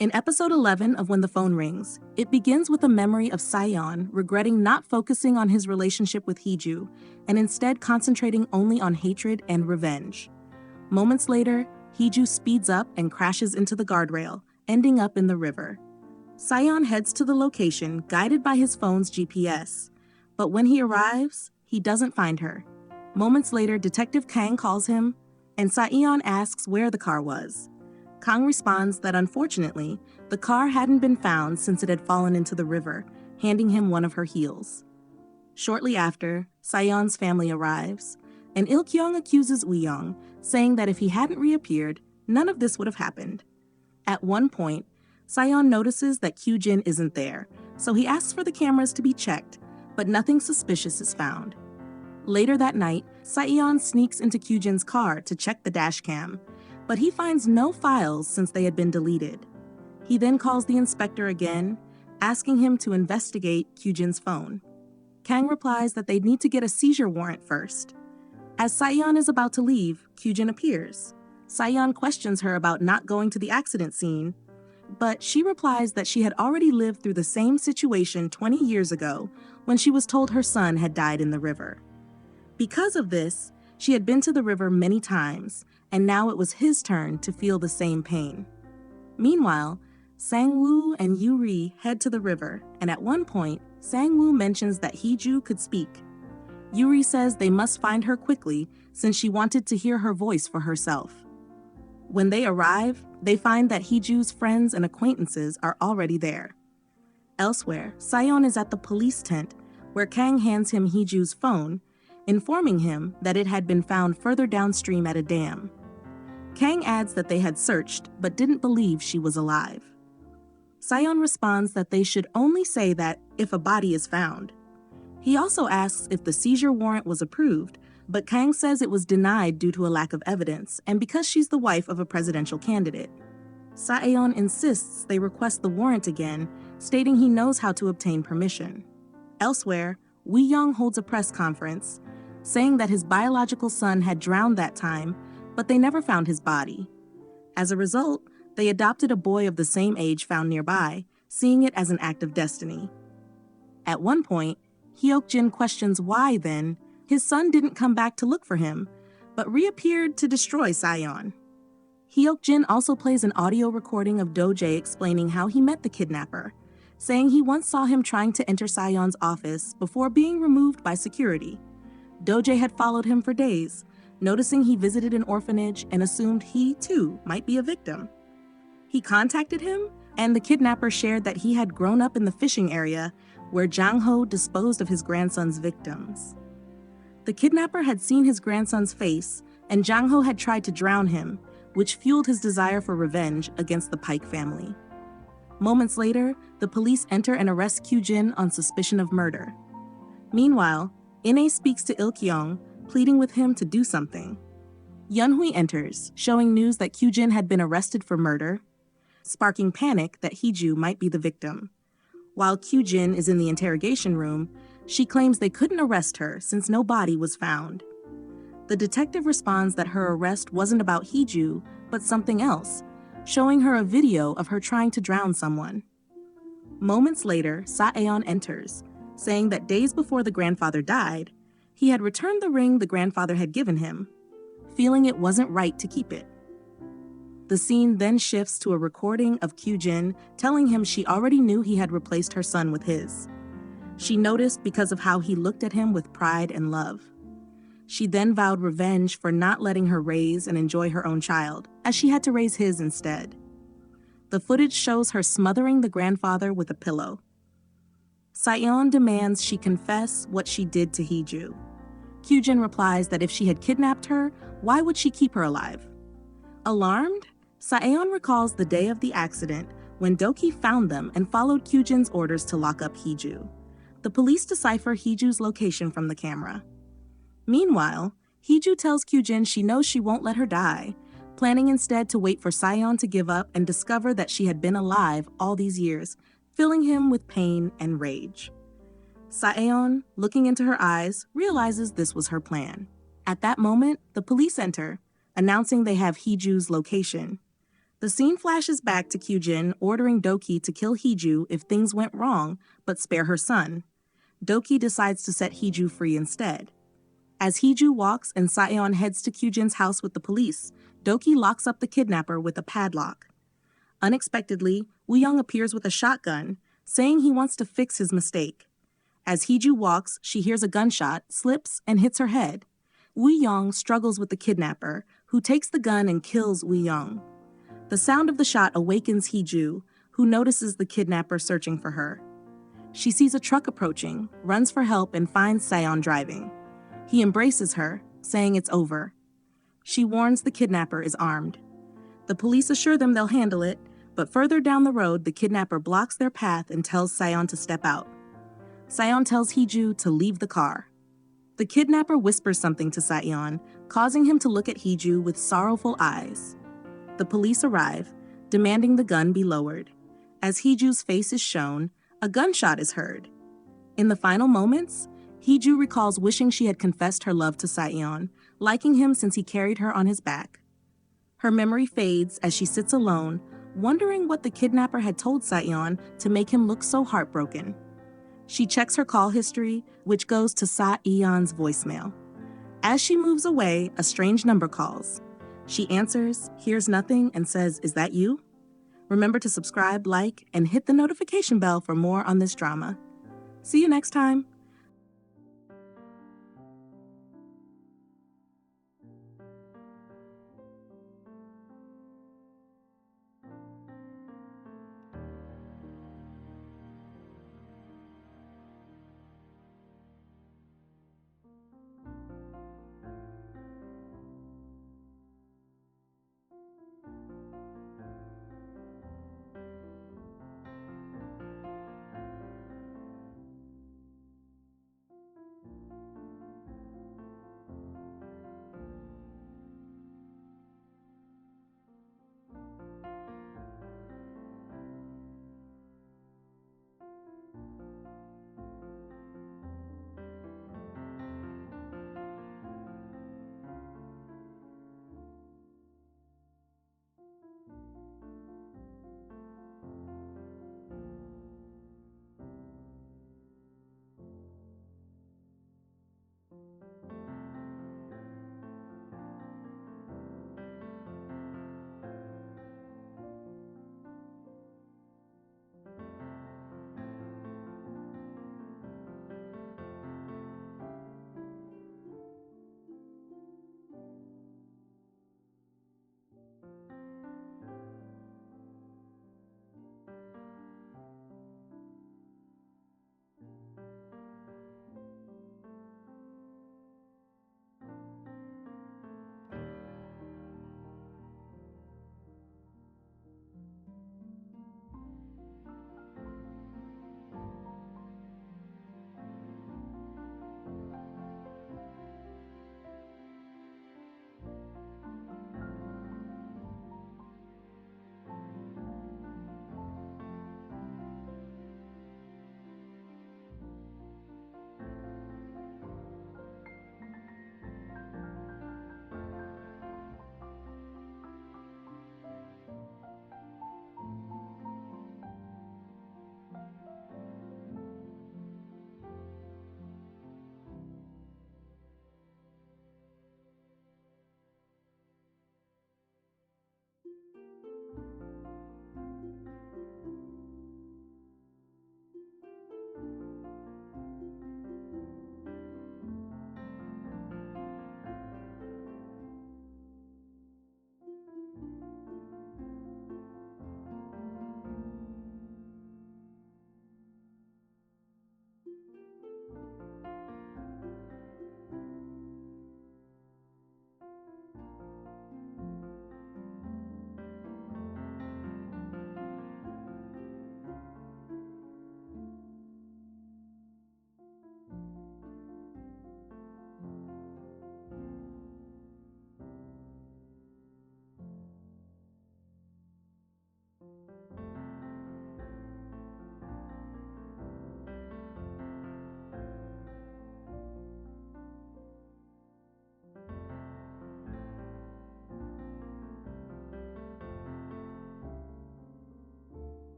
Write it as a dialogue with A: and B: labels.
A: In episode 11 of When the Phone Rings, it begins with a memory of Se-Eon regretting not focusing on his relationship with Hee-Joo and instead concentrating only on hatred and revenge. Moments later, Hee-Joo speeds up and crashes into the guardrail, ending up in the river. Se-Eon heads to the location, guided by his phone's GPS. But when he arrives, he doesn't find her. Moments later, Detective Kang calls him, and Se-Eon asks where the car was. Kang responds that unfortunately, the car hadn't been found since it had fallen into the river, handing him one of her heels. Shortly after, Se-Eon's family arrives, and Il-kyung accuses Woo-young, saying that if he hadn't reappeared, none of this would have happened. At one point, Se-Eon notices that Kyu-jin isn't there, so he asks for the cameras to be checked, but nothing suspicious is found. Later that night, Se-Eon sneaks into Kyu-jin's car to check the dashcam, but he finds no files since they had been deleted. He then calls the inspector again, asking him to investigate Kyu-jin's phone. Kang replies that they'd need to get a seizure warrant first. As Se-Eon is about to leave, Kyu-jin appears. Se-Eon questions her about not going to the accident scene, but she replies that she had already lived through the same situation 20 years ago when she was told her son had died in the river. Because of this, she had been to the river many times, and now it was his turn to feel the same pain. Meanwhile, Sang-woo and Yoo-ri head to the river, and at one point, Sang-woo mentions that Hee-Joo could speak. Yoo-ri says they must find her quickly since she wanted to hear her voice for herself. When they arrive, they find that Hee-Joo's friends and acquaintances are already there. Elsewhere, Se-Eon is at the police tent, where Kang hands him Hee-Joo's phone, informing him that it had been found further downstream at a dam. Kang adds that they had searched, but didn't believe she was alive. Se-Eon responds that they should only say that if a body is found. He also asks if the seizure warrant was approved, but Kang says it was denied due to a lack of evidence and because she's the wife of a presidential candidate. Se-Eon insists they request the warrant again, stating he knows how to obtain permission. Elsewhere, Woo-young holds a press conference, saying that his biological son had drowned that time, but they never found his body. As a result, they adopted a boy of the same age found nearby, seeing it as an act of destiny. At one point, Hyuk-jin questions why, then, his son didn't come back to look for him, but reappeared to destroy Se-Eon. Hyuk-jin also plays an audio recording of Do-jae explaining how he met the kidnapper, saying he once saw him trying to enter Se-Eon's office before being removed by security. Do-jae had followed him for days, noticing he visited an orphanage and assumed he, too, might be a victim. He contacted him, and the kidnapper shared that he had grown up in the fishing area where Jang-ho disposed of his grandson's victims. The kidnapper had seen his grandson's face, and Jang-ho had tried to drown him, which fueled his desire for revenge against the Paik family. Moments later, the police enter and arrest Kyu-jin on suspicion of murder. Meanwhile, In-ae speaks to Il-kyung, pleading with him to do something. Yeon-hui enters, showing news that Kyu-jin had been arrested for murder, sparking panic that Hee-Joo might be the victim. While Kyu-jin is in the interrogation room, she claims they couldn't arrest her since no body was found. The detective responds that her arrest wasn't about Hee-Joo, but something else, showing her a video of her trying to drown someone. Moments later, Se-Eon enters, saying that days before the grandfather died, he had returned the ring the grandfather had given him, feeling it wasn't right to keep it. The scene then shifts to a recording of Kyu-jin telling him she already knew he had replaced her son with his. She noticed because of how he looked at him with pride and love. She then vowed revenge for not letting her raise and enjoy her own child, as she had to raise his instead. The footage shows her smothering the grandfather with a pillow. Se-Eon demands she confess what she did to Hee-Joo. Kyu-jin replies that if she had kidnapped her, why would she keep her alive? Alarmed, Se-Eon recalls the day of the accident when Do-ki found them and followed Kyu-jin's orders to lock up Hee-Joo. The police decipher Hee-Joo's location from the camera. Meanwhile, Hee-Joo tells Kyu-jin she knows she won't let her die, planning instead to wait for Se-Eon to give up and discover that she had been alive all these years, filling him with pain and rage. Se-Eon, looking into her eyes, realizes this was her plan. At that moment, the police enter, announcing they have Hee-Joo's location. The scene flashes back to Kyujin ordering Doki to kill Hee-Joo if things went wrong, but spare her son. Doki decides to set Hee-Joo free instead. As Hee-Joo walks and Sa-Eon heads to Kyujin's house with the police, Doki locks up the kidnapper with a padlock. Unexpectedly, Woo-Young appears with a shotgun, saying he wants to fix his mistake. As Hee-Joo walks, she hears a gunshot, slips, and hits her head. Woo-Young struggles with the kidnapper, who takes the gun and kills Woo-Young. The sound of the shot awakens Hee-Joo, who notices the kidnapper searching for her. She sees a truck approaching, runs for help, and finds Sa-Eon driving. He embraces her, saying it's over. She warns the kidnapper is armed. The police assure them they'll handle it, but further down the road, the kidnapper blocks their path and tells Sa-Eon to step out. Sa-Eon tells Hee-Joo to leave the car. The kidnapper whispers something to Sa-Eon, causing him to look at Hee-Joo with sorrowful eyes. The police arrive, demanding the gun be lowered. As Hee-Joo's face is shown, a gunshot is heard. In the final moments, Hee-Joo recalls wishing she had confessed her love to Sa-Eon, liking him since he carried her on his back. Her memory fades as she sits alone, wondering what the kidnapper had told Sa-Eon to make him look so heartbroken. She checks her call history, which goes to Sa-Eon's voicemail. As she moves away, a strange number calls. She answers, hears nothing, and says, "Is that you?" Remember to subscribe, like, and hit the notification bell for more on this drama. See you next time.